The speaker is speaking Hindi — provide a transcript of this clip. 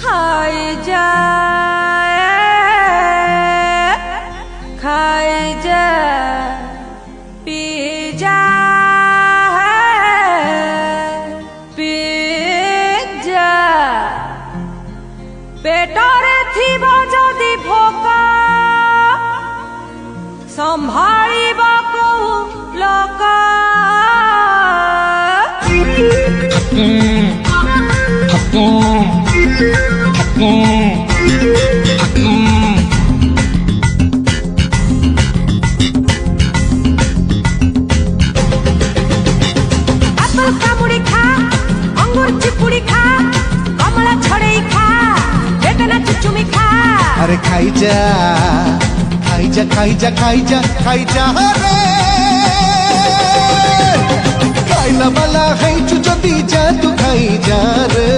खाई जा पी जा पी जा पेटरे थिब जदि भोक संभाळिबाकू लोक एप्पल कामुड़ी खा अंगूर चिपुड़ी खा कमला छड़ेई खा बेटना चुचुमी खा अरे खाई जा खाई जा खाई जा खाई जा खाई जा रे खाइला वाला है चुचती जा तू खाई जा रे।